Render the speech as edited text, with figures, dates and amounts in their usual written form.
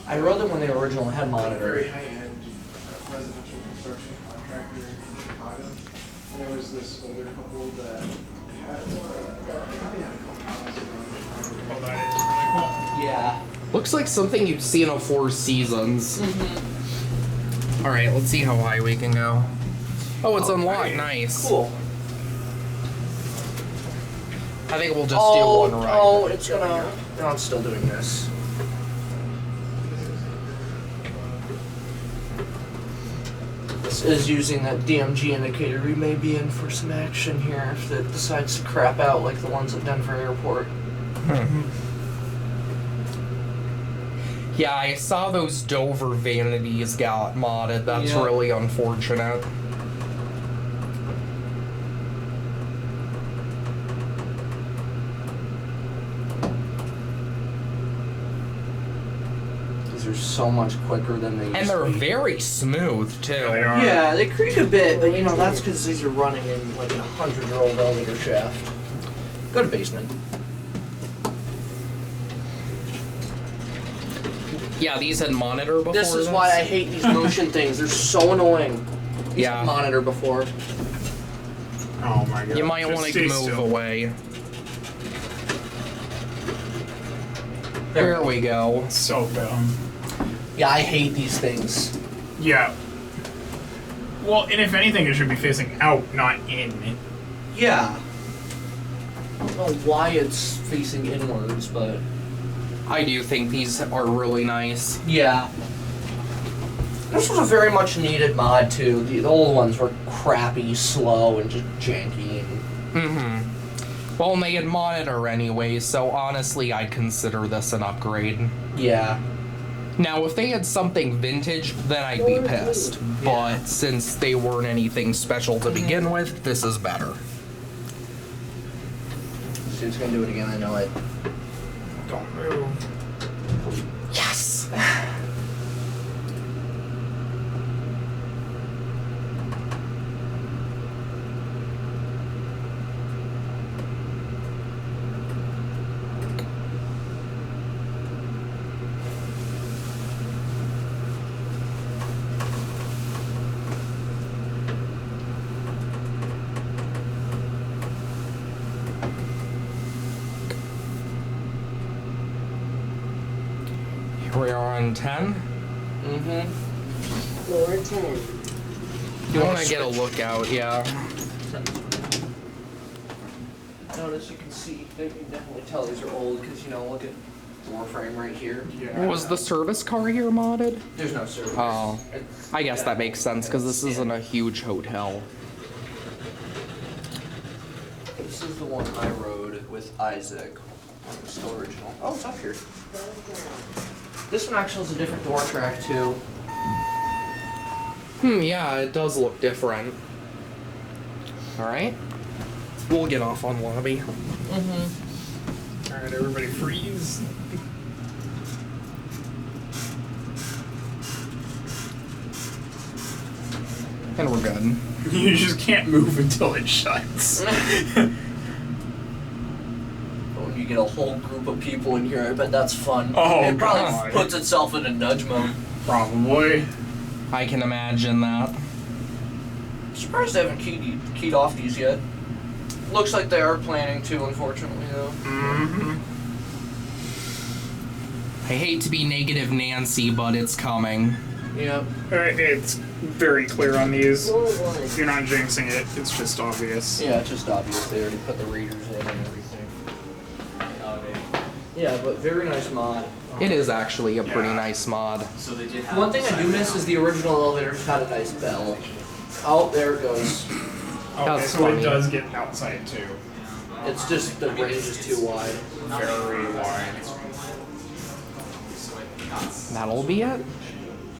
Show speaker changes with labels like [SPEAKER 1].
[SPEAKER 1] I wrote them when they originally had monitor.
[SPEAKER 2] Very high-end residential construction contractor in Chicago. And there was this older couple that had a couple houses around.
[SPEAKER 3] Oh, that is really cool.
[SPEAKER 1] Yeah.
[SPEAKER 4] Looks like something you'd see in a Four Seasons.
[SPEAKER 1] Mm-hmm.
[SPEAKER 4] Alright, let's see how high we can go. Oh, it's unlocked.
[SPEAKER 3] right.
[SPEAKER 4] Nice.
[SPEAKER 1] Cool.
[SPEAKER 4] I think we'll just do one ride.
[SPEAKER 1] Oh, it's gonna... No, I'm still doing this. This is using that DMG indicator. We may be in for some action here if it decides to crap out like the ones at Denver Airport.
[SPEAKER 4] Yeah, I saw those Dover vanities got modded. That's
[SPEAKER 1] Yeah.
[SPEAKER 4] really unfortunate.
[SPEAKER 1] These are so much quicker than they used
[SPEAKER 4] And
[SPEAKER 1] to
[SPEAKER 4] they're
[SPEAKER 1] be.
[SPEAKER 4] very smooth, too.
[SPEAKER 3] Yeah, they are.
[SPEAKER 1] Yeah, they creak a bit, but you know, that's because these are running in like a 100-year-old elevator shaft. Go to basement.
[SPEAKER 4] Yeah, these had monitor before
[SPEAKER 1] This is why I hate these motion things. They're so annoying. These
[SPEAKER 4] Yeah.
[SPEAKER 1] had monitor before.
[SPEAKER 3] Oh my god.
[SPEAKER 4] You might
[SPEAKER 3] Just
[SPEAKER 4] want to
[SPEAKER 3] stay
[SPEAKER 4] move
[SPEAKER 3] still.
[SPEAKER 4] away. There we go.
[SPEAKER 3] So dumb.
[SPEAKER 1] Yeah, I hate these things.
[SPEAKER 3] Yeah. Well, and if anything, it should be facing out, not in.
[SPEAKER 1] Yeah. I don't know why it's facing inwards, but
[SPEAKER 4] I do think these are really nice.
[SPEAKER 1] yeah. This was a very much needed mod too. The old ones were crappy, slow, and just janky. And
[SPEAKER 4] Well, and they had monitor anyway, so honestly, I'd consider this an upgrade.
[SPEAKER 1] yeah.
[SPEAKER 4] Now, if they had something vintage, then I'd be pissed. But since they weren't anything special to begin with, this is better.
[SPEAKER 1] See, it's gonna do it again. I know it.
[SPEAKER 3] Don't move.
[SPEAKER 4] Yes! Here we are on 10.
[SPEAKER 5] Floor 10.
[SPEAKER 4] You want to get a look out, yeah.
[SPEAKER 1] Notice you can see. You can definitely tell these are old because you know, look at door frame right here.
[SPEAKER 3] Yeah.
[SPEAKER 4] Was the service car here modded?
[SPEAKER 1] There's no service.
[SPEAKER 4] Oh,
[SPEAKER 1] It's-
[SPEAKER 4] I guess
[SPEAKER 1] yeah.
[SPEAKER 4] that makes sense because this isn't
[SPEAKER 1] Yeah.
[SPEAKER 4] a huge hotel.
[SPEAKER 1] This is the one I rode with Isaac. It's still original. Oh, it's up here. This one actually has a different door track too.
[SPEAKER 4] Yeah, it does look different. Alright. We'll get off on lobby.
[SPEAKER 3] Alright, everybody freeze.
[SPEAKER 4] And we're good.
[SPEAKER 3] You just can't move until it shuts.
[SPEAKER 1] When you get a whole group of people in here, I bet that's fun.
[SPEAKER 3] Oh,
[SPEAKER 1] it probably
[SPEAKER 3] God.
[SPEAKER 1] puts itself in a nudge mode.
[SPEAKER 3] Probably.
[SPEAKER 4] I can imagine that.
[SPEAKER 1] I'm surprised they haven't keyed off these yet. Looks like they are planning to, unfortunately, though.
[SPEAKER 4] I hate to be negative Nancy, but it's coming.
[SPEAKER 1] Yep.
[SPEAKER 3] It's very clear on these.
[SPEAKER 5] Floor 1.
[SPEAKER 3] You're not jinxing it, it's just obvious.
[SPEAKER 1] Yeah, it's just obvious. They already put the readers in and everything. Yeah, but very nice mod.
[SPEAKER 4] It is actually a pretty
[SPEAKER 3] Yeah.
[SPEAKER 4] nice mod.
[SPEAKER 6] So they did have
[SPEAKER 1] One thing I do miss is the original elevator's had a nice bell. Oh, there it goes.
[SPEAKER 3] Okay,
[SPEAKER 4] That's
[SPEAKER 3] so
[SPEAKER 4] funny.
[SPEAKER 3] it does get outside too.
[SPEAKER 1] It's just the range is too wide.
[SPEAKER 3] Very wide.
[SPEAKER 4] That'll be it.